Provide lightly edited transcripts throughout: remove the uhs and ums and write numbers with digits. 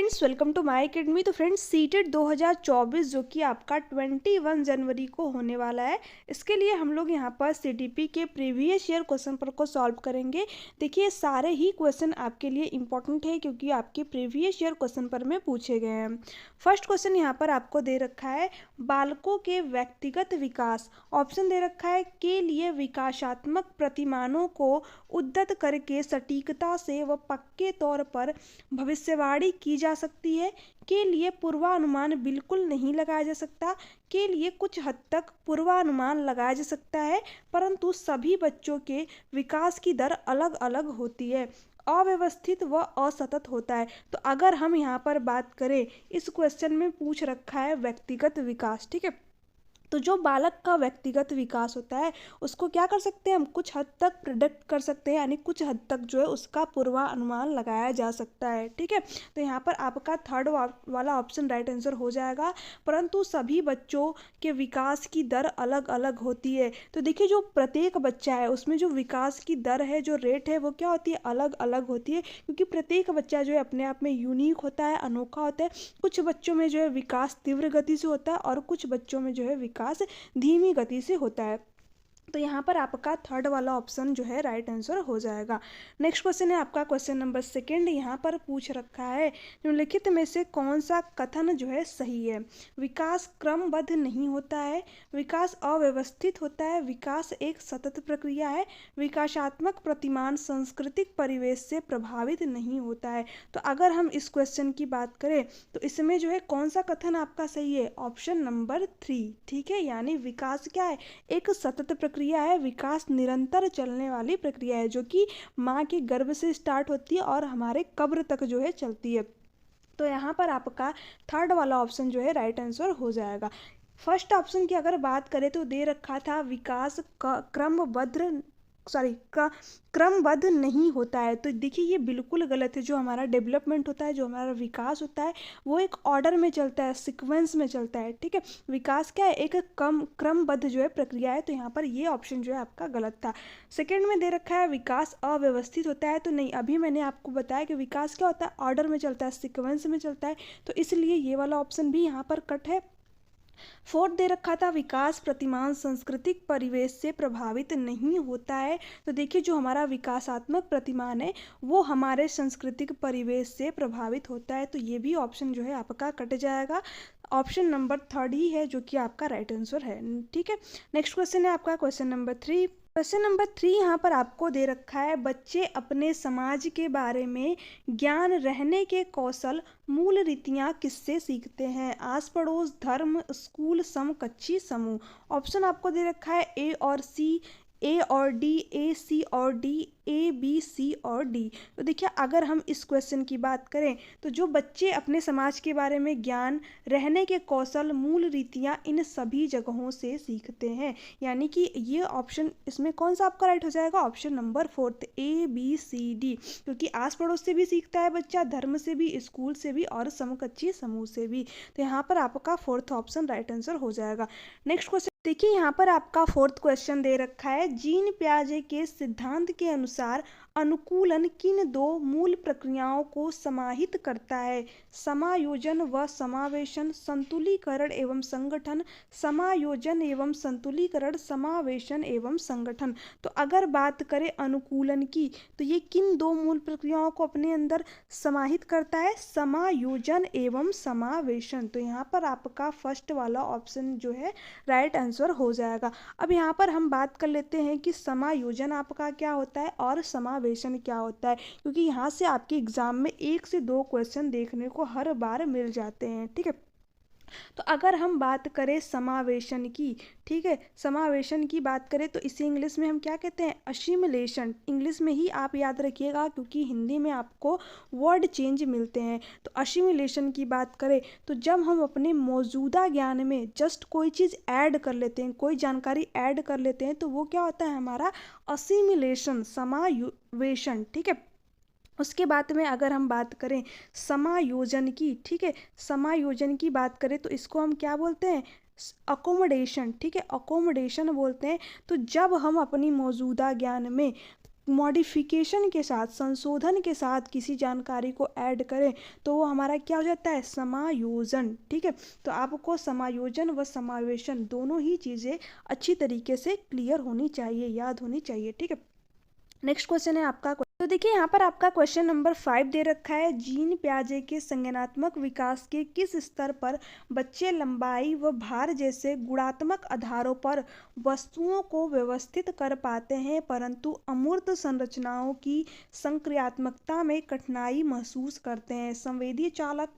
Friends, welcome to my academy. तो friends, CTET 2024 जो कि आपका 21 जनवरी को होने वाला है, इसके लिए हम लोग यहाँ पर सीटीपी के प्रीवियस ईयर क्वेश्चन पेपर को सॉल्व करेंगे। देखिए, सारे ही क्वेश्चन आपके लिए इंपॉर्टेंट है क्योंकि आपके प्रीवियस ईयर क्वेश्चन पेपर में पूछे गए हैं। फर्स्ट क्वेश्चन यहाँ पर आपको दे रखा है, बालकों के व्यक्तिगत विकास। ऑप्शन दे रखा है के लिए विकासात्मक प्रतिमानों को उद्धत करके सटीकता से व पक्के तौर पर भविष्यवाणी की जा सकती है, के लिए पूर्वानुमान बिल्कुल नहीं लगाया जा सकता, के लिए कुछ हद तक पूर्वानुमान लगाया जा सकता है, परंतु सभी बच्चों के विकास की दर अलग अलग होती है, अव्यवस्थित व असतत होता है। तो अगर हम यहाँ पर बात करें, इस क्वेश्चन में पूछ रखा है व्यक्तिगत विकास, ठीक है। तो जो बालक का व्यक्तिगत विकास होता है उसको क्या कर सकते हैं हम, कुछ हद तक प्रिडिक्ट कर सकते हैं, यानी कुछ हद तक जो है उसका पूर्वानुमान लगाया जा सकता है, ठीक है। तो यहाँ पर आपका थर्ड वाला ऑप्शन राइट आंसर हो जाएगा, परंतु सभी बच्चों के विकास की दर अलग अलग होती है। तो देखिए, जो प्रत्येक बच्चा है उसमें जो विकास की दर है, जो रेट है, वो क्या होती है, अलग अलग होती है, क्योंकि प्रत्येक बच्चा जो है अपने आप में यूनिक होता है, अनोखा होता है। कुछ बच्चों में जो है विकास तीव्र गति से होता है और कुछ बच्चों में जो है विकास धीमी गति से होता है। तो यहाँ पर आपका थर्ड वाला ऑप्शन जो है राइट आंसर हो जाएगा। नेक्स्ट क्वेश्चन है आपका क्वेश्चन नंबर सेकंड। यहाँ पर पूछ रखा है, निम्नलिखित में से कौन सा कथन जो है सही है। विकास क्रमबद्ध नहीं होता है, विकास अव्यवस्थित होता है, विकास एक सतत प्रक्रिया है, विकासात्मक प्रतिमान सांस्कृतिक परिवेश से प्रभावित नहीं होता है। तो अगर हम इस क्वेश्चन की बात करें तो इसमें जो है कौन सा कथन आपका सही है, ऑप्शन नंबर 3, ठीक है। यानी विकास क्या है, एक सतत प्रक्रिया है, विकास निरंतर चलने वाली प्रक्रिया है जो कि माँ के गर्भ से स्टार्ट होती है और हमारे कब्र तक जो है चलती है। तो यहाँ पर आपका थर्ड वाला ऑप्शन जो है राइट आंसर हो जाएगा। फर्स्ट ऑप्शन की अगर बात करें तो दे रखा था विकास क्रमबद्ध नहीं होता है। तो देखिए, ये बिल्कुल गलत है। जो हमारा डेवलपमेंट होता है, जो हमारा विकास होता है, वो एक ऑर्डर में चलता है, सीक्वेंस में चलता है, ठीक है। विकास क्या है, एक क्रमबद्ध जो है प्रक्रिया है। तो यहाँ पर ये ऑप्शन जो है आपका गलत था। सेकंड में दे रखा है विकास अव्यवस्थित होता है। तो नहीं, अभी मैंने आपको बताया कि विकास क्या होता है, ऑर्डर में चलता है, सीक्वेंस में चलता है। तो इसलिए ये वाला ऑप्शन भी यहाँ पर कट है। फोर्थ दे रखा था विकास प्रतिमान सांस्कृतिक परिवेश से प्रभावित नहीं होता है। तो देखिए, जो हमारा विकासात्मक प्रतिमान है वो हमारे सांस्कृतिक परिवेश से प्रभावित होता है। तो ये भी ऑप्शन जो है आपका कट जाएगा। ऑप्शन नंबर थर्ड ही है जो कि आपका राइट आंसर है, ठीक है। नेक्स्ट क्वेश्चन है आपका क्वेश्चन नंबर 3। क्वेश्चन नंबर 3 यहाँ पर आपको दे रखा है, बच्चे अपने समाज के बारे में ज्ञान रहने के कौशल मूल रीतियाँ किससे सीखते हैं। आस पड़ोस, धर्म, स्कूल, समकक्षी, समूह। ऑप्शन आपको दे रखा है ए और सी, ए और डी, ए सी और डी, ए बी सी और डी। तो देखिए, अगर हम इस क्वेश्चन की बात करें तो जो बच्चे अपने समाज के बारे में ज्ञान, रहने के कौशल, मूल रीतियाँ इन सभी जगहों से सीखते हैं, यानी कि ये ऑप्शन इसमें कौन सा आपका राइट हो जाएगा, option number fourth, A B C D. क्योंकि आस पड़ोस से भी सीखता है बच्चा, धर्म से भी, स्कूल से भी और समकक्षी समूह से भी। तो यहाँ पर आपका फोर्थ ऑप्शन राइट आंसर हो जाएगा। नेक्स्ट क्वेश्चन देखिए, यहाँ पर आपका फोर्थ क्वेश्चन दे रखा है, जीन पियाजे के सिद्धांत के अनुसार अनुकूलन किन दो मूल प्रक्रियाओं को समाहित करता है। समायोजन व समावेशन, संतुलीकरण एवं संगठन, समायोजन एवं संतुलीकरण, समावेशन एवं संगठन। तो अगर बात करें अनुकूलन की, तो ये किन दो मूल प्रक्रियाओं को अपने अंदर समाहित करता है, समायोजन एवं समावेशन। तो यहाँ पर आपका फर्स्ट वाला ऑप्शन जो है राइट आंसर हो जाएगा। अब यहाँ पर हम बात कर लेते हैं कि समायोजन आपका क्या होता है और समावेशन क्या होता है, क्योंकि यहाँ से आपके एग्जाम में 1 से 2 क्वेश्चन देखने को हर बार मिल जाते हैं, ठीक है। तो अगर हम बात करें समावेशन की, ठीक है, समावेशन की बात करें तो इसे इंग्लिश में हम क्या कहते हैं, असिमिलेशन। इंग्लिश में ही आप याद रखिएगा क्योंकि हिंदी में आपको वर्ड चेंज मिलते हैं। तो असिमिलेशन की बात करें तो जब हम अपने मौजूदा ज्ञान में जस्ट कोई चीज़ ऐड कर लेते हैं, कोई जानकारी ऐड कर लेते हैं, तो वो क्या होता है हमारा असिमिलेशन, समावेशन, ठीक है। उसके बाद में अगर हम बात करें समायोजन की, ठीक है, समायोजन की बात करें तो इसको हम क्या बोलते हैं, अकोमोडेशन, ठीक है, अकोमोडेशन बोलते हैं। तो जब हम अपनी मौजूदा ज्ञान में मॉडिफिकेशन के साथ, संशोधन के साथ किसी जानकारी को ऐड करें तो वो हमारा क्या हो जाता है, समायोजन। ठीक है, तो आपको समायोजन व समावेशन दोनों ही चीज़ें अच्छी तरीके से क्लियर होनी चाहिए, याद होनी चाहिए। ठीक है, नेक्स्ट क्वेश्चन है आपका। तो देखिए यहाँ पर आपका क्वेश्चन नंबर 5 दे रखा है, जीन प्याजे के संज्ञानात्मक विकास के किस स्तर पर बच्चे लंबाई व भार जैसे गुणात्मक आधारों पर वस्तुओं को व्यवस्थित कर पाते हैं, परंतु अमूर्त संरचनाओं की संक्रियात्मकता में कठिनाई महसूस करते हैं। संवेदी चालक,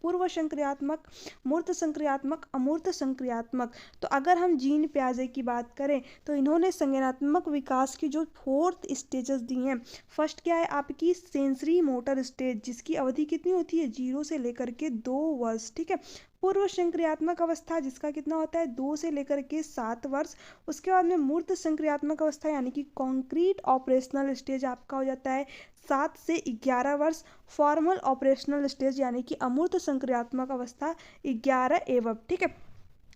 पूर्व संक्रियात्मक, मूर्त संक्रियात्मक, अमूर्त संक्रियात्मक। तो अगर हम जीन प्याजे की बात करें तो इन्होंने संज्ञानात्मक विकास की जो 4 स्टेजेस दी हैं, फर्स्ट क्या है आपकी सेंसरी मोटर स्टेज, जिसकी अवधि कितनी होती है, 0 से लेकर के 2 वर्ष। ठीक है, पूर्व संक्रियात्मक अवस्था जिसका कितना होता है, 2 से लेकर के 7 वर्ष। उसके बाद में मूर्त संक्रियात्मक अवस्था यानी कि कॉन्क्रीट ऑपरेशनल स्टेज आपका हो जाता है 7 से 11 वर्ष। फॉर्मल ऑपरेशनल स्टेज यानी कि अमूर्त संक्रियात्मक अवस्था 11 एवं। ठीक है,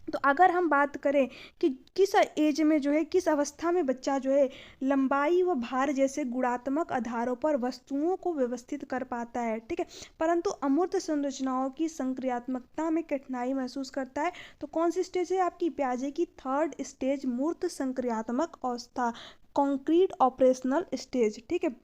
तो अगर हम बात करें कि किस एज में जो है, किस अवस्था में बच्चा जो है लंबाई व भार जैसे गुणात्मक आधारों पर वस्तुओं को व्यवस्थित कर पाता है, ठीक है, परंतु अमूर्त संरचनाओं की संक्रियात्मकता में कठिनाई महसूस करता है, तो कौन सी स्टेज है आपकी, प्याजे की 3rd स्टेज, मूर्त संक्रियात्मक अवस्था, कॉन्क्रीट ऑपरेशनल स्टेज। ठीक है,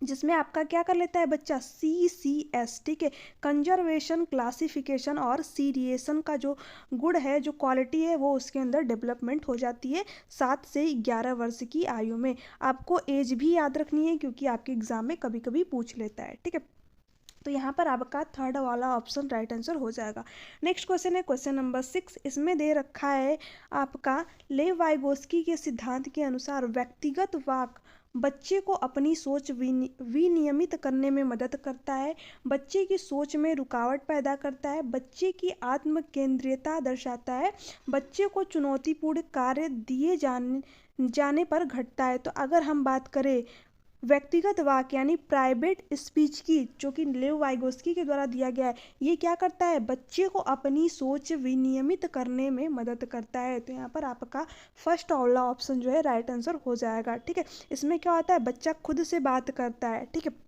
जिसमें आपका क्या कर लेता है बच्चा, CCS। ठीक है, कंजर्वेशन, क्लासिफिकेशन और सीरिएशन का जो गुण है, जो क्वालिटी है, वो उसके अंदर डेवलपमेंट हो जाती है 7 से 11 वर्ष की आयु में। आपको एज भी याद रखनी है क्योंकि आपके एग्जाम में कभी कभी पूछ लेता है। ठीक है, तो यहाँ पर आपका 3rd वाला ऑप्शन राइट आंसर हो जाएगा। नेक्स्ट क्वेश्चन है क्वेश्चन नंबर 6। इसमें दे रखा है आपका, लेव वाइगोस्की के सिद्धांत के अनुसार व्यक्तिगत वाक बच्चे को अपनी सोच विनियमित करने में मदद करता है, बच्चे की सोच में रुकावट पैदा करता है, बच्चे की आत्म केंद्रियता दर्शाता है, बच्चे को चुनौतीपूर्ण कार्य दिए जाने पर घटता है। तो अगर हम बात करें व्यक्तिगत वाक्य यानी प्राइवेट स्पीच की, जो कि लेव वाइगोस्की के द्वारा दिया गया है, ये क्या करता है, बच्चे को अपनी सोच विनियमित करने में मदद करता है। तो यहाँ पर आपका फर्स्ट वाला ऑप्शन जो है राइट आंसर हो जाएगा। ठीक है, इसमें क्या होता है, बच्चा खुद से बात करता है। ठीक है,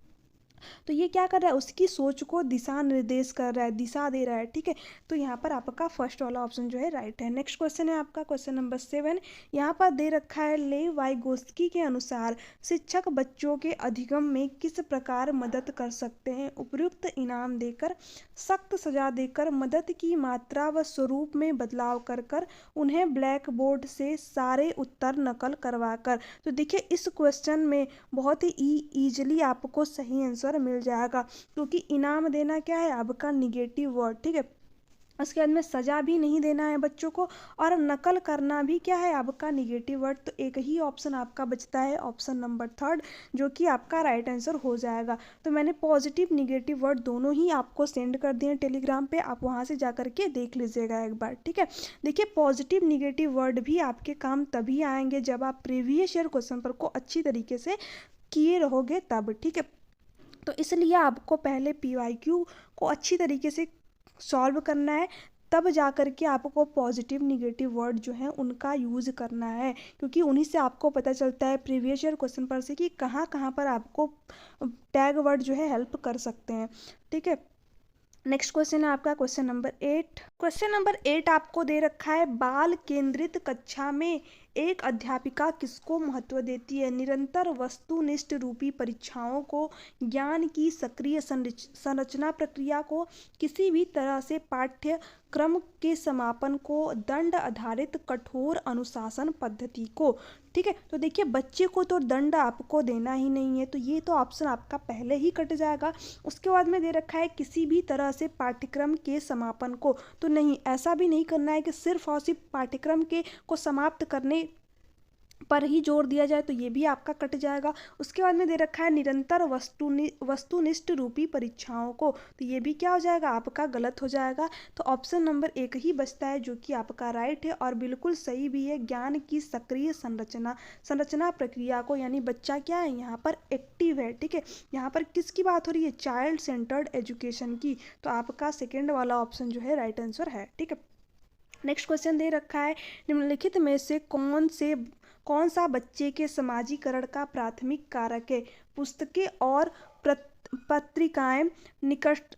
तो ये क्या कर रहा है, उसकी सोच को दिशा निर्देश कर रहा है, दिशा दे रहा है। ठीक है, तो यहाँ पर आपका फर्स्ट वाला ऑप्शन जो है राइट है। नेक्स्ट क्वेश्चन है आपका क्वेश्चन नंबर 7। यहाँ पर दे रखा है, लेव वाइगोस्की के अनुसार शिक्षक बच्चों के अधिगम में किस प्रकार मदद कर सकते हैं, उपयुक्त इनाम देकर, सख्त सजा देकर, मदद की मात्रा व स्वरूप में बदलाव कर कर, उन्हें ब्लैक बोर्ड से सारे उत्तर नकल करवा कर। तो देखिए इस क्वेश्चन में बहुत ही ईजिली आपको सही आंसर मिल जाएगा, क्योंकि इनाम देना क्या है आपका निगेटिव वर्ड। ठीक है, उसके बाद में सजा भी नहीं देना है बच्चों को, और नकल करना भी क्या है आपका निगेटिव वर्ड। तो एक ही ऑप्शन आपका बचता है, ऑप्शन नंबर 3rd, जो कि आपका राइट आंसर हो जाएगा। तो मैंने पॉजिटिव निगेटिव वर्ड दोनों ही आपको सेंड कर दिए हैं टेलीग्राम पे, आप वहाँ से जा करके देख लीजिएगा एक बार। ठीक है, देखिए पॉजिटिव निगेटिव वर्ड भी आपके काम तभी आएंगे जब आप प्रीवियस ईयर क्वेश्चन पेपर को अच्छी तरीके से किए रहोगे तब। ठीक है, तो इसलिए आपको पहले PYQ को अच्छी तरीके से सॉल्व करना है, तब जा कर के आपको पॉजिटिव निगेटिव वर्ड जो है उनका यूज़ करना है, क्योंकि उन्हीं से आपको पता चलता है प्रीवियस ईयर क्वेश्चन पर से कि कहाँ कहाँ पर आपको टैग वर्ड जो है हेल्प कर सकते हैं। ठीक है, नेक्स्ट क्वेश्चन है आपका क्वेश्चन नंबर 8। क्वेश्चन नंबर 8 आपको दे रखा है, बाल केंद्रित कक्षा में एक अध्यापिका किसको महत्व देती है, निरंतर वस्तुनिष्ठ रूपी परीक्षाओं को, ज्ञान की सक्रिय संरचना प्रक्रिया को, किसी भी तरह से पाठ्यक्रम के समापन को, दंड आधारित कठोर अनुशासन पद्धति को। ठीक है, तो देखिए बच्चे को तो दंड आपको देना ही नहीं है, तो ये तो ऑप्शन आपका पहले ही कट जाएगा। उसके बाद में दे रखा है किसी भी तरह से पाठ्यक्रम के समापन को, तो नहीं, ऐसा भी नहीं करना है कि सिर्फ और सिर्फ पाठ्यक्रम के को समाप्त करने पर ही जोर दिया जाए, तो ये भी आपका कट जाएगा। उसके बाद में दे रखा है निरंतर वस्तुनिष्ठ रूपी परीक्षाओं को, तो ये भी क्या हो जाएगा आपका गलत हो जाएगा। तो ऑप्शन नंबर 1 ही बचता है जो कि आपका राइट है और बिल्कुल सही भी है, ज्ञान की सक्रिय संरचना प्रक्रिया को, यानी बच्चा क्या है यहाँ पर एक्टिव है। ठीक है, यहाँ पर किसकी बात हो रही है, चाइल्ड सेंटर्ड एजुकेशन की, तो आपका सेकेंड वाला ऑप्शन जो है राइट आंसर है। ठीक है, नेक्स्ट क्वेश्चन दे रखा है, निम्नलिखित में से कौन सा बच्चे के समाजीकरण का प्राथमिक कारक है? पुस्तकें और पत्रिकाएं, निकट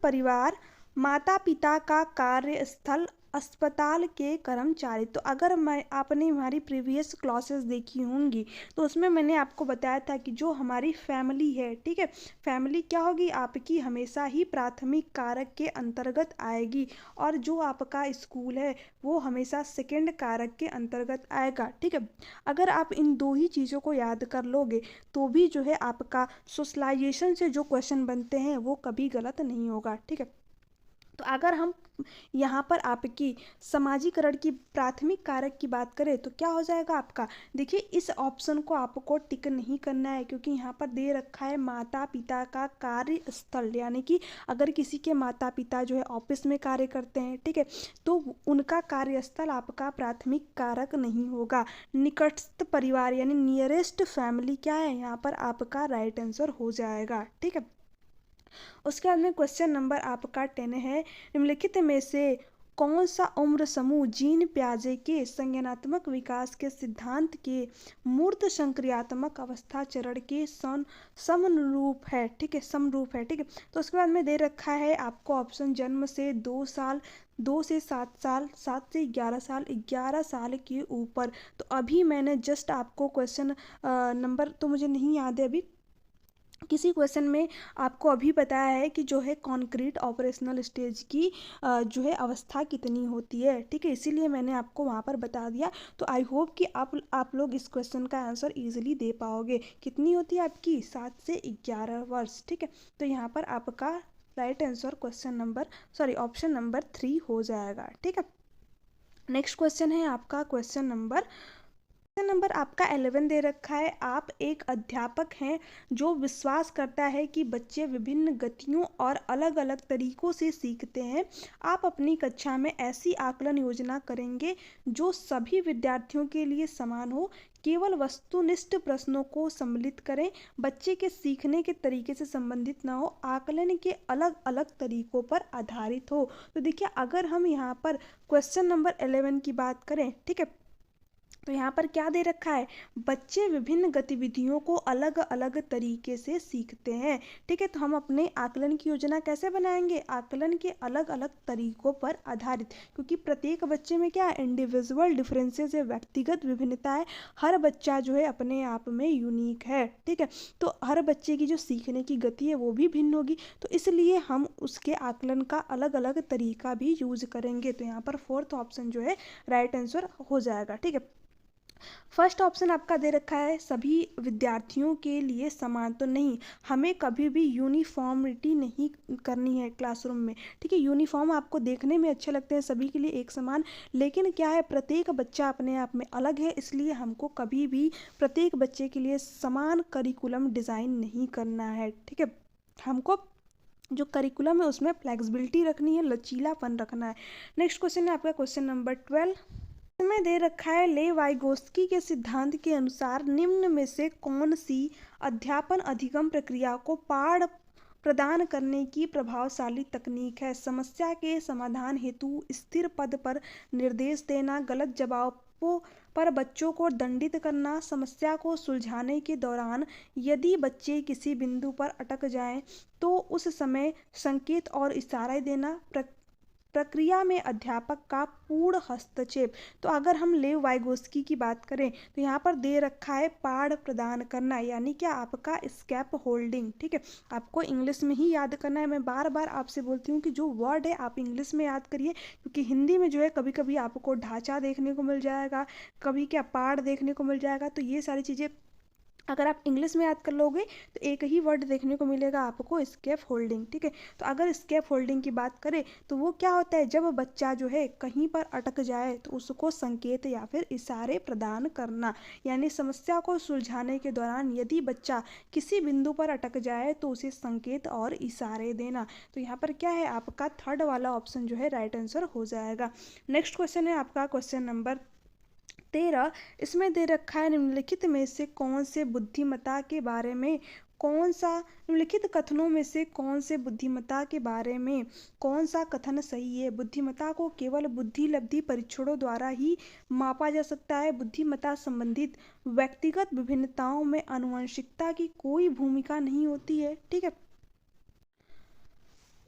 परिवार, माता पिता का कार्यस्थल, अस्पताल के कर्मचारी। तो अगर आपने हमारी प्रीवियस क्लासेस देखी होंगी तो उसमें मैंने आपको बताया था कि जो हमारी फैमिली है, ठीक है, फैमिली क्या होगी आपकी, हमेशा ही प्राथमिक कारक के अंतर्गत आएगी, और जो आपका स्कूल है वो हमेशा सेकंड कारक के अंतर्गत आएगा। ठीक है, अगर आप इन दो ही चीज़ों को याद कर लोगे तो भी जो है आपका सोशलाइजेशन से जो क्वेश्चन बनते हैं वो कभी गलत नहीं होगा। ठीक है, तो अगर हम यहाँ पर आपकी समाजीकरण की प्राथमिक कारक की बात करें तो क्या हो जाएगा आपका, देखिए इस ऑप्शन को आपको टिक नहीं करना है, क्योंकि यहाँ पर दे रखा है माता पिता का कार्यस्थल, यानी कि अगर किसी के माता पिता जो है ऑफिस में कार्य करते हैं, ठीक है, तो उनका कार्यस्थल आपका प्राथमिक कारक नहीं होगा। निकटस्थ परिवार यानी नियरेस्ट फैमिली क्या है, यहाँ पर आपका राइट आंसर हो जाएगा। ठीक है, उसके बाद में क्वेश्चन नंबर आपका 10 है, निम्नलिखित में से कौन सा उम्र समूह जीन पियाजे के संज्ञानात्मक विकास के सिद्धांत के मूर्त संक्रियात्मक अवस्था चरण के समरूप है? ठीक है, समरूप है। ठीक है, तो उसके बाद में दे रखा है आपको ऑप्शन जन्म से 2 साल, 2 से 7 साल, 7 से 11 साल, 11 साल के ऊपर। तो अभी मैंने जस्ट आपको क्वेश्चन नंबर तो मुझे नहीं याद है अभी, किसी क्वेश्चन में आपको अभी बताया है कि जो है कॉन्क्रीट ऑपरेशनल स्टेज की जो है अवस्था कितनी होती है। ठीक है, इसीलिए मैंने आपको वहाँ पर बता दिया। तो आई होप कि आप लोग इस क्वेश्चन का आंसर इजीली दे पाओगे। कितनी होती है आपकी, 7 से 11 वर्ष। ठीक है, तो यहाँ पर आपका राइट आंसर ऑप्शन नंबर 3 हो जाएगा। ठीक है, नेक्स्ट क्वेश्चन है आपका क्वेश्चन नंबर आपका 11 दे रखा है। आप एक अध्यापक हैं जो विश्वास करता है कि बच्चे विभिन्न गतियों और अलग अलग तरीकों से सीखते हैं। आप अपनी कक्षा में ऐसी आकलन योजना करेंगे जो सभी विद्यार्थियों के लिए समान हो, केवल वस्तुनिष्ठ प्रश्नों को सम्मिलित करें, बच्चे के सीखने के तरीके से संबंधित ना हो, आकलन के अलग अलग तरीकों पर आधारित हो। तो देखिए अगर हम यहाँ पर क्वेश्चन नंबर 11 की बात करें, ठीक है, तो यहाँ पर क्या दे रखा है, बच्चे विभिन्न गतिविधियों को अलग अलग तरीके से सीखते हैं। ठीक है, तो हम अपने आकलन की योजना कैसे बनाएंगे, आकलन के अलग अलग तरीकों पर आधारित, क्योंकि प्रत्येक बच्चे में क्या है, इंडिविजुअल डिफरेंसेस है, व्यक्तिगत विभिन्नता है, हर बच्चा जो है अपने आप में यूनिक है। ठीक है, तो हर बच्चे की जो सीखने की गति है वो भी भिन्न होगी, तो इसलिए हम उसके आकलन का अलग अलग तरीका भी यूज करेंगे। तो यहाँ पर 4th ऑप्शन जो है राइट आंसर हो जाएगा। ठीक है, फर्स्ट ऑप्शन आपका दे रखा है सभी विद्यार्थियों के लिए समान, तो नहीं, हमें कभी भी यूनिफॉर्मिटी नहीं करनी है क्लासरूम में। ठीक है, यूनिफॉर्म आपको देखने में अच्छे लगते हैं सभी के लिए एक समान, लेकिन क्या है, प्रत्येक बच्चा अपने आप में अलग है, इसलिए हमको कभी भी प्रत्येक बच्चे के लिए समान करिकुलम डिज़ाइन नहीं करना है। ठीक है, हमको जो करिकुलम है उसमें फ्लेक्सिबिलिटी रखनी है, लचीलापन रखना है। नेक्स्ट क्वेश्चन है आपका क्वेश्चन नंबर 12 में दे रखा है, ले वाइगोस्की के सिद्धांत के अनुसार निम्न में से कौन सी अध्यापन अधिगम प्रक्रिया को पाठ प्रदान करने की प्रभावशाली तकनीक है? समस्या के समाधान हेतु स्थिर पद पर निर्देश देना, गलत जवाबों पर बच्चों को दंडित करना, समस्या को सुलझाने के दौरान यदि बच्चे किसी बिंदु पर अटक जाएं तो उस समय संकेत और इशारे देना, प्रक्रिया में अध्यापक का पूर्ण हस्तक्षेप। तो अगर हम लेव वाइगोस्की की बात करें तो यहाँ पर दे रखा है पाठ प्रदान करना, यानी क्या आपका स्कैप होल्डिंग। ठीक है, आपको इंग्लिश में ही याद करना है। मैं बार बार आपसे बोलती हूँ कि जो वर्ड है आप इंग्लिश में याद करिए, क्योंकि हिंदी में जो है कभी कभी आपको ढांचा देखने को मिल जाएगा, कभी क्या पाठ देखने को मिल जाएगा, तो ये सारी चीज़ें अगर आप इंग्लिश में याद कर लोगे तो एक ही वर्ड देखने को मिलेगा आपको, स्केप होल्डिंग। ठीक है, तो अगर स्केप होल्डिंग की बात करें तो वो क्या होता है, जब बच्चा जो है कहीं पर अटक जाए तो उसको संकेत या फिर इशारे प्रदान करना, यानी समस्या को सुलझाने के दौरान यदि बच्चा किसी बिंदु पर अटक जाए तो उसे संकेत और इशारे देना। तो यहाँ पर क्या है, आपका 3rd वाला ऑप्शन जो है राइट आंसर हो जाएगा। नेक्स्ट क्वेश्चन है आपका क्वेश्चन नंबर 13, इसमें दे रखा है, निम्नलिखित में से कौन से बुद्धिमत्ता के बारे में कौन सा निम्नलिखित कथनों में से कौन से बुद्धिमत्ता के बारे में कौन सा कथन सही है? बुद्धिमत्ता को केवल बुद्धि लब्धि परीक्षणों द्वारा ही मापा जा सकता है। बुद्धिमत्ता संबंधित व्यक्तिगत विभिन्नताओं में आनुवंशिकता की कोई भूमिका नहीं होती है। ठीक है,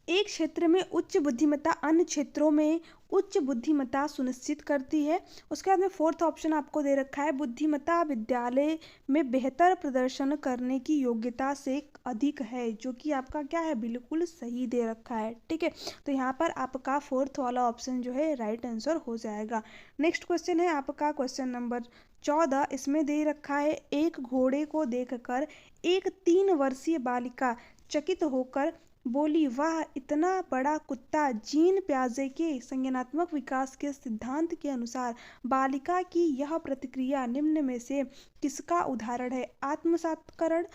एक क्षेत्र में उच्च बुद्धिमत्ता अन्य क्षेत्रों में उच्च बुद्धिमत्ता सुनिश्चित करती है। उसके बाद में फोर्थ ऑप्शन आपको दे रखा है, बुद्धिमत्ता विद्यालय में बेहतर प्रदर्शन करने की योग्यता से अधिक है, जो कि आपका क्या है, बिल्कुल सही दे रखा है। ठीक है, तो यहाँ पर आपका फोर्थ वाला ऑप्शन जो है राइट आंसर हो जाएगा। नेक्स्ट क्वेश्चन है आपका क्वेश्चन नंबर 14। इसमें दे रखा है, एक घोड़े को देखकर एक 3 वर्षीय बालिका चकित होकर बोली, वाह इतना बड़ा कुत्ता। जीन प्याजे के संज्ञानात्मक विकास के सिद्धांत के अनुसार बालिका की यह प्रतिक्रिया निम्न में से किसका उदाहरण है? आत्मसात्करण,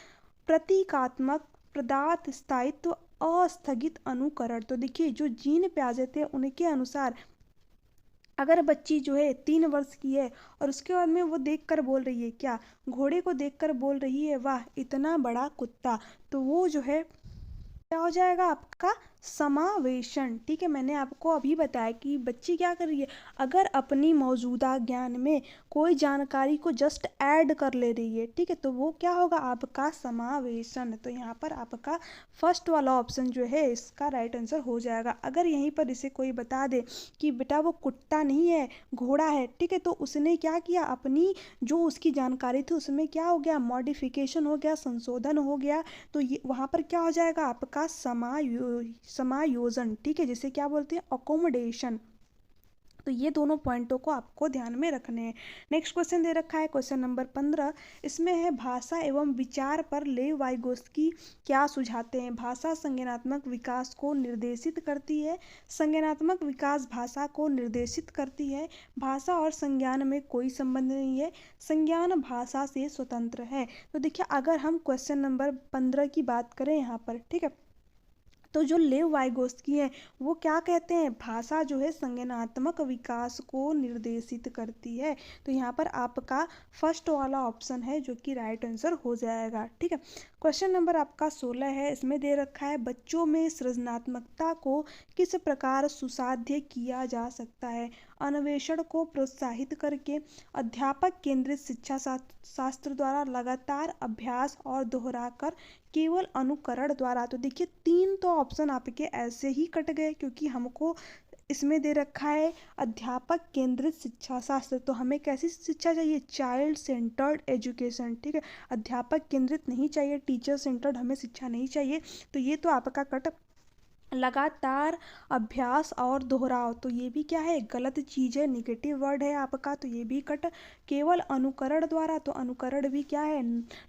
प्रतीकात्मक, पदार्थ स्थायित्व, अस्थगित अनुकरण। तो देखिए, जो जीन प्याजे थे उनके अनुसार अगर बच्ची जो है 3 वर्ष की है और उसके बाद में वो देखकर बोल रही है, क्या घोड़े को देखकर बोल रही है वाह इतना बड़ा कुत्ता, तो वो जो है क्या हो जाएगा आपका समावेशन। ठीक है, मैंने आपको अभी बताया कि बच्ची क्या कर रही है, अगर अपनी मौजूदा ज्ञान में कोई जानकारी को जस्ट ऐड कर ले रही है, ठीक है, तो वो क्या होगा आपका समावेशन। तो यहाँ पर आपका फर्स्ट वाला ऑप्शन जो है इसका राइट आंसर हो जाएगा। अगर यहीं पर इसे कोई बता दे कि बेटा वो कुत्ता नहीं है घोड़ा है, ठीक है, तो उसने क्या किया, अपनी जो उसकी जानकारी थी उसमें क्या हो गया, मॉडिफिकेशन हो गया, संशोधन हो गया, तो ये वहाँ पर क्या हो जाएगा आपका समायोजन। ठीक है, जिसे क्या बोलते हैं, अकोमोडेशन। तो ये दोनों पॉइंटों को आपको ध्यान में रखने हैं। नेक्स्ट क्वेश्चन दे रखा है क्वेश्चन नंबर 15। इसमें है, भाषा एवं विचार पर लेव वाइगोत्स्की क्या सुझाते हैं? भाषा संज्ञानात्मक विकास को निर्देशित करती है। संज्ञानात्मक विकास भाषा को निर्देशित करती है। भाषा और संज्ञान में कोई संबंध नहीं है। संज्ञान भाषा से स्वतंत्र है। तो देखिए, अगर हम क्वेश्चन नंबर 15 की बात करें यहाँ पर, ठीक है, तो जो लेव वाइगोत्स्की है वो क्या कहते हैं, भाषा जो है संज्ञानात्मक विकास को निर्देशित करती है। तो यहाँ पर आपका फर्स्ट वाला ऑप्शन है जो कि राइट आंसर हो जाएगा। ठीक है, क्वेश्चन नंबर आपका 16 है। इसमें दे रखा है, बच्चों में सृजनात्मकता को किस प्रकार सुसाध्य किया जा सकता है? अन्वेषण को प्रोत्साहित करके, अध्यापक केंद्रित शिक्षा शास्त्र द्वारा, लगातार अभ्यास और दोहराकर, केवल अनुकरण द्वारा। तो देखिए, 3 तो ऑप्शन आपके ऐसे ही कट गए क्योंकि हमको इसमें दे रखा है अध्यापक केंद्रित शिक्षा शास्त्र, तो हमें कैसी शिक्षा चाहिए, चाइल्ड सेंटर्ड एजुकेशन। ठीक है, अध्यापक केंद्रित नहीं चाहिए, टीचर सेंटर्ड हमें शिक्षा नहीं चाहिए। तो ये तो आपका कट। लगातार अभ्यास और दोहराव, तो ये भी क्या है, गलत चीज़ है, निगेटिव वर्ड है आपका, तो ये भी कट। केवल अनुकरण द्वारा, तो अनुकरण भी क्या है,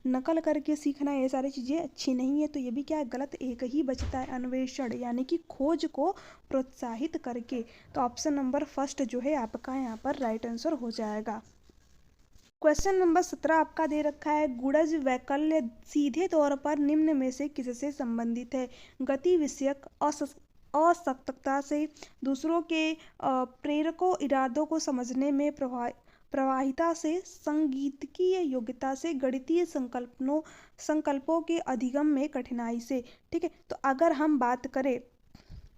नकल करके सीखना, ये सारी चीज़ें अच्छी नहीं है, तो ये भी क्या है, गलत। एक ही बचता है, अन्वेषण यानी कि खोज को प्रोत्साहित करके। तो ऑप्शन नंबर फर्स्ट जो है आपका यहाँ पर राइट आंसर हो जाएगा। क्वेश्चन नंबर 17 आपका दे रखा है, गुणज वैकल्य सीधे तौर पर निम्न में से किससे संबंधित है? गति विषयक, असक्तता से, दूसरों के प्रेरकों इरादों को समझने में प्रवाहिता से, संगीतकीय योग्यता से, गणितीय संकल्पों के अधिगम में कठिनाई से। ठीक है, तो अगर हम बात करें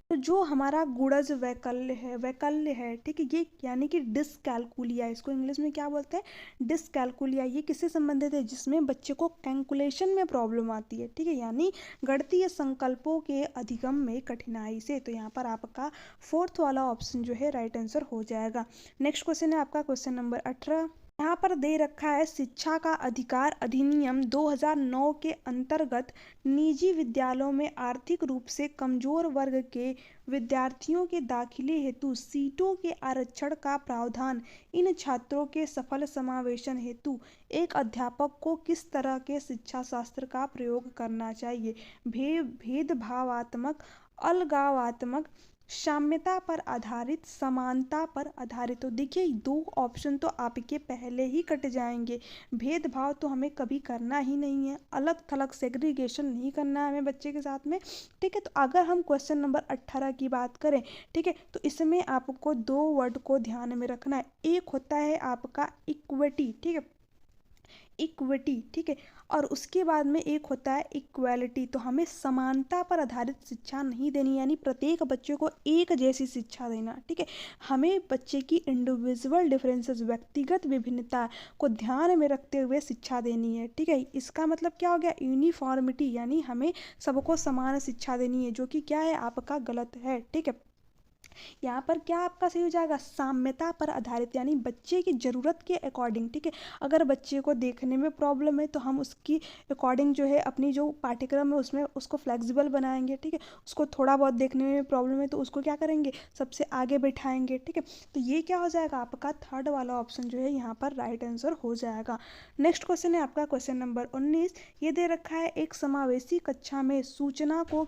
तो जो हमारा गुणज वैकल्य है, ठीक है, ये यानी कि डिसकैलकुलिया, इसको इंग्लिश में क्या बोलते हैं, डिसकैलकुलिया, ये किससे संबंधित है, जिसमें बच्चे को कैलकुलेशन में प्रॉब्लम आती है। ठीक है, यानी गणितीय संकल्पों के अधिगम में कठिनाई से। तो यहाँ पर आपका फोर्थ वाला ऑप्शन जो है राइट आंसर हो जाएगा। नेक्स्ट क्वेश्चन है आपका क्वेश्चन नंबर 18। यहाँ पर दे रखा है, शिक्षा का अधिकार अधिनियम 2009 के अंतर्गत निजी विद्यालयों में आर्थिक रूप से कमजोर वर्ग के विद्यार्थियों के दाखिले हेतु सीटों के आरक्षण का प्रावधान। इन छात्रों के सफल समावेशन हेतु एक अध्यापक को किस तरह के शिक्षा शास्त्र का प्रयोग करना चाहिए? भेदभावात्मक, अलगावात्मक, साम्यता पर आधारित, समानता पर आधारित। तो देखिए, 2 ऑप्शन तो आपके पहले ही कट जाएंगे। भेदभाव तो हमें कभी करना ही नहीं है, अलग थलग सेग्रीगेशन नहीं करना है हमें बच्चे के साथ में। ठीक है, तो अगर हम क्वेश्चन नंबर 18 की बात करें, ठीक है, तो इसमें आपको 2 वर्ड को ध्यान में रखना है। एक होता है आपका इक्विटी, ठीक है, इक्विटी, ठीक है, और उसके बाद में एक होता है इक्वालिटी। तो हमें समानता पर आधारित शिक्षा नहीं देनी, यानी प्रत्येक बच्चे को एक जैसी शिक्षा देना, ठीक है। हमें बच्चे की इंडिविजुअल डिफरेंसेस, व्यक्तिगत विभिन्नता को ध्यान में रखते हुए शिक्षा देनी है, ठीक है। इसका मतलब क्या हो गया, यूनिफॉर्मिटी, यानी हमें सबको समान शिक्षा देनी है, जो कि क्या है, आपका गलत है, ठीक है। यहाँ पर क्या आपका सही हो जाएगा, साम्यता पर आधारित, यानी बच्चे की ज़रूरत के अकॉर्डिंग, ठीक है। अगर बच्चे को देखने में प्रॉब्लम है तो हम उसकी अकॉर्डिंग जो है अपनी जो पाठ्यक्रम है उसमें उसको फ्लेक्सिबल बनाएंगे, ठीक है। उसको थोड़ा बहुत देखने में प्रॉब्लम है तो उसको क्या करेंगे, सबसे आगे बैठाएंगे, ठीक है। तो ये क्या हो जाएगा, आपका थर्ड वाला ऑप्शन जो है यहाँ पर राइट आंसर हो जाएगा। नेक्स्ट क्वेश्चन है आपका क्वेश्चन नंबर 19। ये दे रखा है, एक समावेशी कक्षा में सूचना को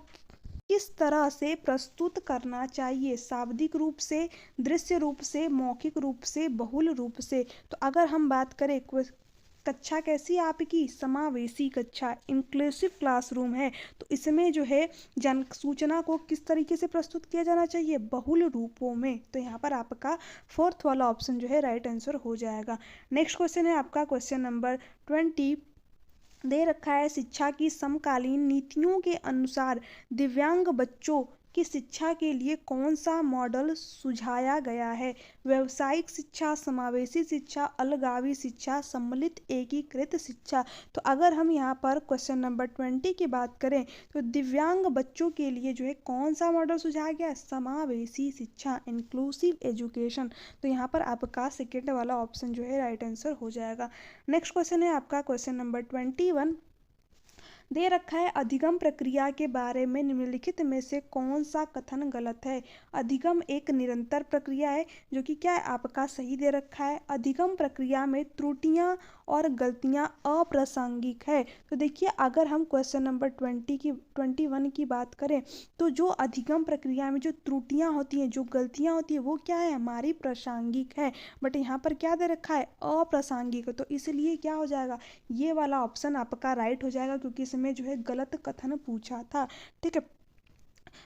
किस तरह से प्रस्तुत करना चाहिए, शाब्दिक रूप से, दृश्य रूप से, मौखिक रूप से, बहुल रूप से। तो अगर हम बात करें कक्षा कैसी है आपकी, समावेशी कक्षा, इंक्लूसिव क्लासरूम है, तो इसमें जो है जन सूचना को किस तरीके से प्रस्तुत किया जाना चाहिए, बहुल रूपों में। तो यहाँ पर आपका फोर्थ वाला ऑप्शन जो है राइट आंसर हो जाएगा। नेक्स्ट क्वेश्चन है आपका क्वेश्चन नंबर 20। दे रखा है, शिक्षा की समकालीन नीतियों के अनुसार दिव्यांग बच्चों की शिक्षा के लिए कौन सा मॉडल सुझाया गया है, व्यावसायिक शिक्षा, समावेशी शिक्षा, अलगावी शिक्षा, सम्मिलित एकीकृत शिक्षा। तो अगर हम यहाँ पर क्वेश्चन नंबर 20 की बात करें तो दिव्यांग बच्चों के लिए जो है कौन सा मॉडल सुझाया गया है, समावेशी शिक्षा, इंक्लूसिव एजुकेशन। तो यहाँ पर आपका सेकेंड वाला ऑप्शन जो है राइट आंसर हो जाएगा। नेक्स्ट क्वेश्चन है आपका क्वेश्चन नंबर 21। दे रखा है, अधिगम प्रक्रिया के बारे में निम्नलिखित में से कौन सा कथन गलत है। अधिगम एक निरंतर प्रक्रिया है, जो कि क्या है, आपका सही दे रखा है। अधिगम प्रक्रिया में त्रुटियां और गलतियां अप्रासंगिक है। तो देखिए, अगर हम क्वेश्चन नंबर 21 की बात करें तो जो अधिगम प्रक्रिया में जो त्रुटियां होती हैं, जो गलतियां होती है, वो क्या है, हमारी प्रासंगिक है। बट यहाँ पर क्या दे रखा है, अप्रासंगिक। तो इसलिए क्या हो जाएगा, ये वाला ऑप्शन आपका राइट हो जाएगा, क्योंकि इसमें जो है गलत कथन पूछा था, ठीक है।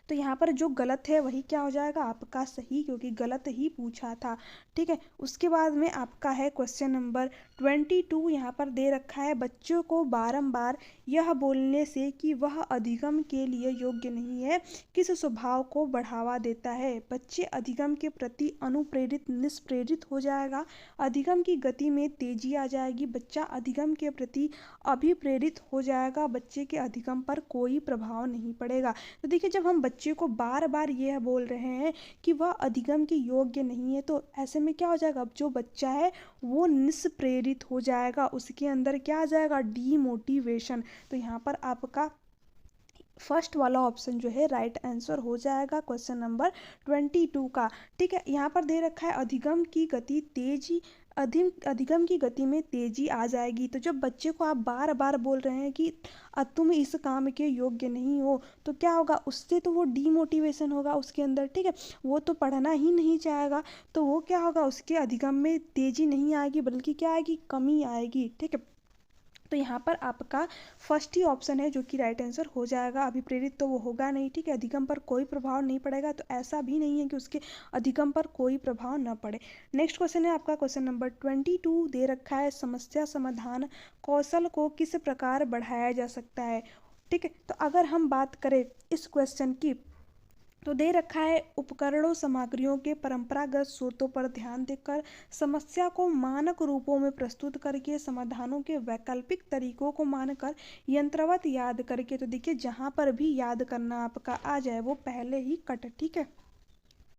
तो यहाँ पर जो गलत है वही क्या हो जाएगा, आपका सही, क्योंकि गलत ही पूछा था, ठीक है। उसके बाद में आपका है क्वेश्चन नंबर 22। यहाँ पर दे रखा है, बच्चों को बारंबार यह बोलने से कि वह अधिगम के लिए योग्य नहीं है किस स्वभाव को बढ़ावा देता है। बच्चे अधिगम के प्रति अनुप्रेरित निष्प्रेरित हो जाएगा, अधिगम की गति में तेजी आ जाएगी, बच्चा अधिगम के प्रति अभिप्रेरित हो जाएगा, बच्चे के अधिगम पर कोई प्रभाव नहीं पड़ेगा। तो देखिए, जब हम बच्चे को बार बार यह बोल रहे हैं कि वह अधिगम के योग्य नहीं है, तो ऐसे में क्या हो जाएगा, अब जो बच्चा है वो निष्प्रेरित हो जाएगा, उसके अंदर क्या आ जाएगा, डीमोटिवेशन। तो यहाँ पर आपका फर्स्ट वाला ऑप्शन जो है राइट आंसर हो जाएगा क्वेश्चन नंबर 22 का, ठीक है। यहाँ पर दे रखा है, अधिगम की गति तेजी, अधिगम की गति में तेजी आ जाएगी। तो जब बच्चे को आप बार बार बोल रहे हैं कि तुम इस काम के योग्य नहीं हो, तो क्या होगा, उससे तो वो डीमोटिवेशन होगा उसके अंदर, ठीक है। वो तो पढ़ना ही नहीं चाहेगा, तो वो क्या होगा, उसके अधिगम में तेजी नहीं आएगी, बल्कि क्या आएगी, कमी आएगी, ठीक है। तो यहाँ पर आपका फर्स्ट ही ऑप्शन है जो कि राइट आंसर हो जाएगा। अभिप्रेरित तो वो होगा नहीं, ठीक है, अधिगम पर कोई प्रभाव नहीं पड़ेगा, तो ऐसा भी नहीं है कि उसके अधिगम पर कोई प्रभाव न पड़े। नेक्स्ट क्वेश्चन है आपका क्वेश्चन नंबर 22। दे रखा है, समस्या समाधान कौशल को किस प्रकार बढ़ाया जा सकता है, ठीक है। तो अगर हम बात करें इस क्वेश्चन की, तो दे रखा है, उपकरणों सामग्रियों के परंपरागत स्रोतों पर ध्यान देकर समस्या को मानक रूपों में प्रस्तुत करके समाधानों के वैकल्पिक तरीकों को मानकर यंत्रवत याद करके। तो देखिए, जहाँ पर भी याद करना आपका आ जाए वो पहले ही कट, ठीक है।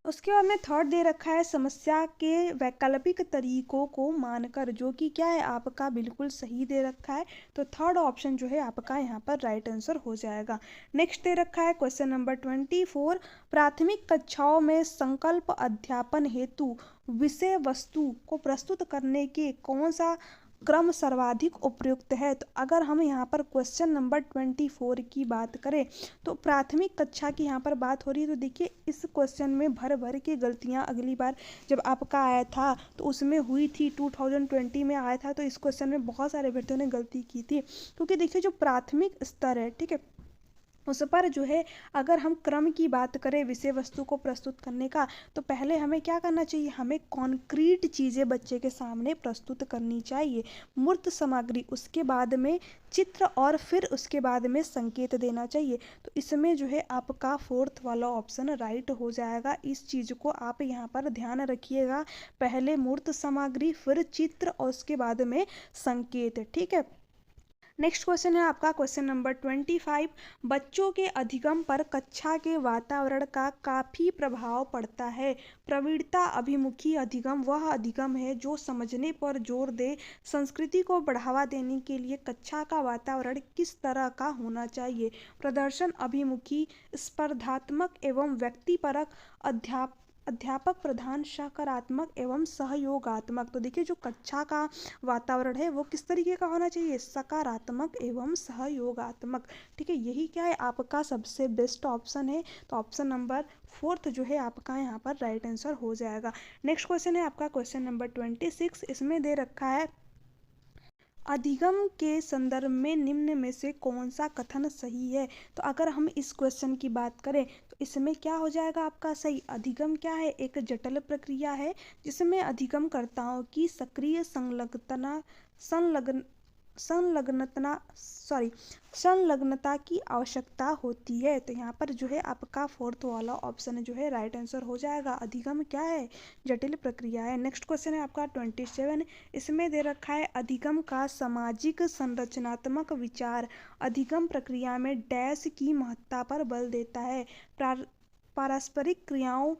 उसके बाद में थर्ड दे रखा है, समस्या के वैकल्पिक तरीकों को मानकर, जो कि क्या है, आपका बिल्कुल सही दे रखा है। तो थर्ड ऑप्शन जो है आपका यहाँ पर राइट आंसर हो जाएगा। नेक्स्ट दे रखा है क्वेश्चन नंबर 24। प्राथमिक कक्षाओं में संकल्प अध्यापन हेतु विषय वस्तु को प्रस्तुत करने के कौन सा क्रम सर्वाधिक उपयुक्त है। तो अगर हम यहाँ पर क्वेश्चन नंबर 24 की बात करें तो प्राथमिक कक्षा की यहाँ पर बात हो रही है। तो देखिए, इस क्वेश्चन में भर भर के गलतियाँ अगली बार जब आपका आया था तो उसमें हुई थी, 2020 में आया था, तो इस क्वेश्चन में बहुत सारे विद्यार्थियों ने गलती की थी। क्योंकि देखिए, जो प्राथमिक स्तर है, ठीक है, उस पर जो है अगर हम क्रम की बात करें विषय वस्तु को प्रस्तुत करने का, तो पहले हमें क्या करना चाहिए, हमें कॉन्क्रीट चीज़ें बच्चे के सामने प्रस्तुत करनी चाहिए, मूर्त सामग्री, उसके बाद में चित्र और फिर उसके बाद में संकेत देना चाहिए। तो इसमें जो है आपका फोर्थ वाला ऑप्शन राइट हो जाएगा। इस चीज़ को आप यहाँ पर ध्यान रखिएगा, पहले मूर्त सामग्री फिर चित्र और उसके बाद में संकेत, ठीक है। नेक्स्ट क्वेश्चन है आपका क्वेश्चन नंबर 25। बच्चों के अधिगम पर कक्षा के वातावरण का काफ़ी प्रभाव पड़ता है। प्रवीणता अभिमुखी अधिगम वह अधिगम है जो समझने पर जोर दे। संस्कृति को बढ़ावा देने के लिए कक्षा का वातावरण किस तरह का होना चाहिए। प्रदर्शन अभिमुखी, स्पर्धात्मक एवं व्यक्तिपरक, अध्यापक प्रधान, सकारात्मक एवं सहयोगात्मक। तो देखिए जो कक्षा का वातावरण है वो किस तरीके का होना चाहिए, सकारात्मक एवं सहयोगात्मक, ठीक है। यही क्या है आपका सबसे बेस्ट ऑप्शन है। तो ऑप्शन नंबर फोर्थ जो है आपका यहाँ पर राइट आंसर हो जाएगा। नेक्स्ट क्वेश्चन है आपका क्वेश्चन नंबर 26। इसमें दे रखा है अधिगम के संदर्भ में निम्न में से कौन सा कथन सही है। तो अगर हम इस क्वेश्चन की बात करें तो इसमें क्या हो जाएगा आपका सही। अधिगम क्या है, एक जटिल प्रक्रिया है जिसमें अधिगमकर्ताओं की सक्रिय संलग्न संलग्नता संलग्नता की आवश्यकता होती है। तो यहाँ पर जो है आपका फोर्थ वाला ऑप्शन जो है राइट आंसर हो जाएगा। अधिगम क्या है, जटिल प्रक्रिया है। नेक्स्ट क्वेश्चन है आपका 27। इसमें दे रखा है अधिगम का सामाजिक संरचनात्मक विचार अधिगम प्रक्रिया में डैश की महत्ता पर बल देता है। पारस्परिक क्रियाओं,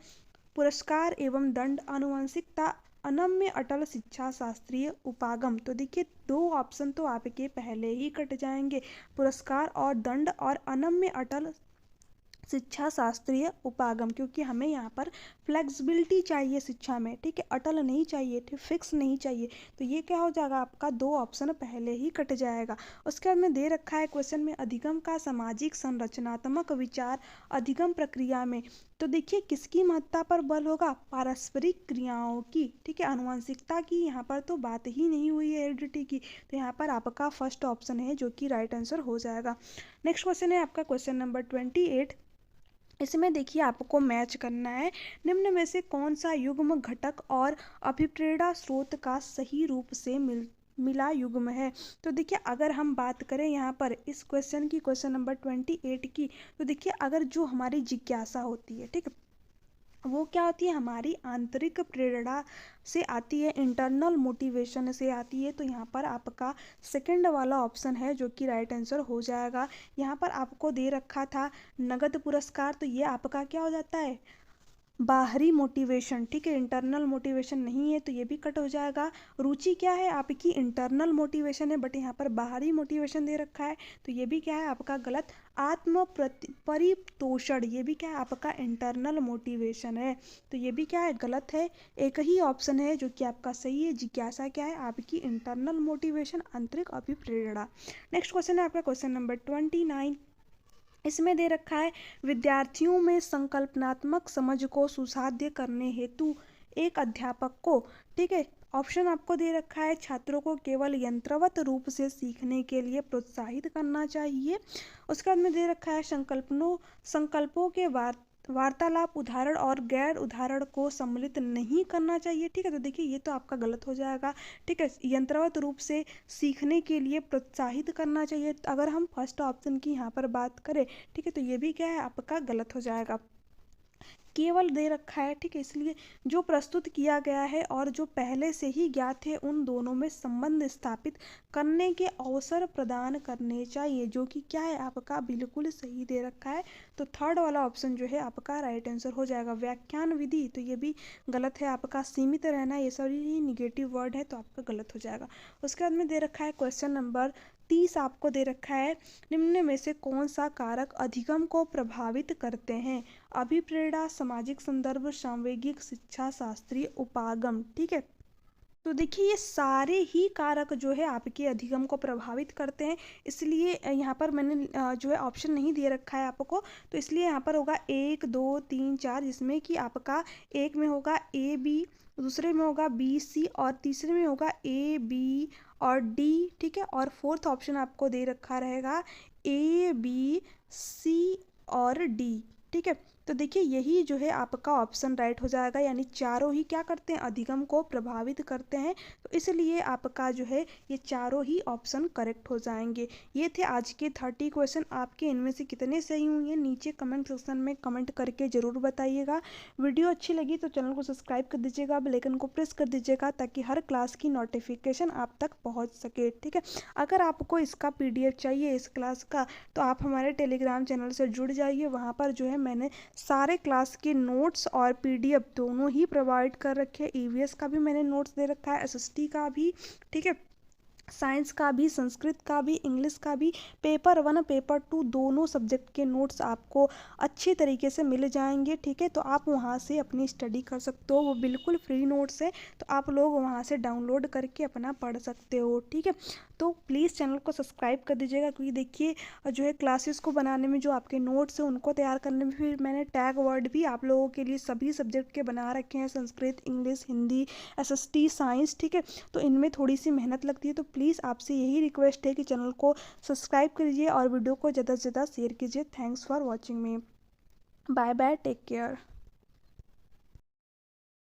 पुरस्कार एवं दंड, आनुवंशिकता, अनम्य अटल शिक्षा शास्त्रीय उपागम। तो देखिए दो ऑप्शन तो आपके पहले ही कट जाएंगे, पुरस्कार और दंड और अनम्य अटल शिक्षा शास्त्रीय उपागम, क्योंकि हमें यहाँ पर फ्लेक्सिबिलिटी चाहिए शिक्षा में, ठीक है, अटल नहीं चाहिए, ठीक, फिक्स नहीं चाहिए। तो ये क्या हो जाएगा आपका दो ऑप्शन पहले ही कट जाएगा। उसके बाद में दे रखा है क्वेश्चन में अधिगम का सामाजिक संरचनात्मक विचार अधिगम प्रक्रिया में। तो देखिए किसकी महत्ता पर बल होगा, पारस्परिक क्रियाओं की, ठीक है, आनुवंशिकता की यहाँ पर तो बात ही नहीं हुई है, हेरिडिटी की। तो यहाँ पर आपका फर्स्ट ऑप्शन है जो कि राइट आंसर हो जाएगा। नेक्स्ट क्वेश्चन है आपका क्वेश्चन नंबर 28। इसमें देखिए आपको मैच करना है निम्न में से कौन सा युग्म घटक और अभिप्रेरणा स्रोत का सही रूप से मिला युग्म है। तो देखिए अगर हम बात करें यहाँ पर इस क्वेश्चन की, क्वेश्चन नंबर 28 की, तो देखिए अगर जो हमारी जिज्ञासा होती है, ठीक है, वो क्या होती है, हमारी आंतरिक प्रेरणा से आती है, इंटरनल मोटिवेशन से आती है। तो यहाँ पर आपका सेकंड वाला ऑप्शन है जो कि राइट आंसर हो जाएगा। यहाँ पर आपको दे रखा था नगद पुरस्कार, तो ये आपका क्या हो जाता है, बाहरी मोटिवेशन, ठीक है, इंटरनल मोटिवेशन नहीं है, तो ये भी कट हो जाएगा। रुचि क्या है आपकी, इंटरनल मोटिवेशन है, बट यहाँ पर बाहरी मोटिवेशन दे रखा है, तो ये भी क्या है आपका गलत। आत्म परितोषण, ये भी क्या है आपका इंटरनल मोटिवेशन है, तो ये भी क्या है गलत है। एक ही ऑप्शन है जो कि आपका सही है, जिज्ञासा क्या है आपकी इंटरनल मोटिवेशन, आंतरिक अभिप्रेरणा। नेक्स्ट क्वेश्चन है आपका क्वेश्चन नंबर 29। इसमें दे रखा है विद्यार्थियों में संकल्पनात्मक समझ को सुसाध्य करने हेतु एक अध्यापक को, ठीक है, ऑप्शन आपको दे रखा है छात्रों को केवल यंत्रवत रूप से सीखने के लिए प्रोत्साहित करना चाहिए। उसके बाद में दे रखा है संकल्पों के वार्तालाप, उदाहरण और गैर उदाहरण को सम्मिलित नहीं करना चाहिए, ठीक है। तो देखिए ये तो आपका गलत हो जाएगा, ठीक है, यंत्रवत रूप से सीखने के लिए प्रोत्साहित करना चाहिए। अगर हम फर्स्ट ऑप्शन की यहाँ पर बात करें, ठीक है, तो ये भी क्या है आपका गलत हो जाएगा। केवल दे रखा है, ठीक है, इसलिए जो प्रस्तुत किया गया है और जो पहले से ही ज्ञात है उन दोनों में संबंध स्थापित करने के अवसर प्रदान करने चाहिए, जो कि क्या है आपका बिल्कुल सही दे रखा है। तो थर्ड वाला ऑप्शन जो है आपका राइट आंसर हो जाएगा। व्याख्यान विधि, तो ये भी गलत है आपका। सीमित रहना, ये सभी निगेटिव वर्ड है, तो आपका गलत हो जाएगा। उसके बाद में दे रखा है क्वेश्चन नंबर 30 आपको दे रखा है निम्न में से कौन सा कारक अधिगम को प्रभावित करते हैं। अभिप्रेरणा, सामाजिक संदर्भ, सांवेगिक, शिक्षा शास्त्रीय उपागम, ठीक है। तो देखिए ये सारे ही कारक जो है आपके अधिगम को प्रभावित करते हैं, इसलिए यहाँ पर मैंने जो है ऑप्शन नहीं दे रखा है आपको, तो इसलिए यहाँ पर होगा 1 2 3 4, जिसमें कि आपका एक में होगा ए बी, दूसरे में होगा बी सी और तीसरे में होगा ए बी और डी, ठीक है, और फोर्थ ऑप्शन आपको दे रखा रहेगा ए बी सी और डी। ठीक है, तो देखिए यही जो है आपका ऑप्शन राइट हो जाएगा, यानी चारों ही क्या करते हैं, अधिगम को प्रभावित करते हैं। तो इसलिए आपका जो है ये चारों ही ऑप्शन करेक्ट हो जाएंगे। ये थे आज के 30 क्वेश्चन। आपके इनमें से कितने सही हुए नीचे कमेंट सेक्शन में कमेंट करके ज़रूर बताइएगा। वीडियो अच्छी लगी तो चैनल को सब्सक्राइब कर दीजिएगा, बेल आइकन को प्रेस कर दीजिएगा ताकि हर क्लास की नोटिफिकेशन आप तक पहुँच सके। ठीक है, अगर आपको इसका PDF चाहिए इस क्लास का, तो आप हमारे टेलीग्राम चैनल से जुड़ जाइए। वहाँ पर जो है मैंने सारे क्लास के नोट्स और PDF दोनों ही प्रोवाइड कर रखे हैं। EVS का भी मैंने नोट्स दे रखा है, SST का भी, ठीक है, साइंस का भी, संस्कृत का भी, इंग्लिश का भी, पेपर 1 पेपर 2 दोनों सब्जेक्ट के नोट्स आपको अच्छी तरीके से मिल जाएंगे। ठीक है, तो आप वहाँ से अपनी स्टडी कर सकते हो, वो बिल्कुल फ्री नोट्स है, तो आप लोग वहाँ से डाउनलोड करके अपना पढ़ सकते हो। ठीक है, तो प्लीज़ चैनल को सब्सक्राइब कर दीजिएगा, क्योंकि देखिए जो है क्लासेस को बनाने में, जो आपके नोट्स हैं उनको तैयार करने में, फिर मैंने टैग वर्ड भी आप लोगों के लिए सभी सब्जेक्ट के बना रखे हैं, Sanskrit, English, Hindi, SST, science. ठीक है, तो इनमें थोड़ी सी मेहनत लगती है, तो प्लीज़ आपसे यही रिक्वेस्ट है कि चैनल को सब्सक्राइब कीजिए और वीडियो को ज़्यादा से ज़्यादा शेयर कीजिए। Thanks for watching me. Bye bye, take care.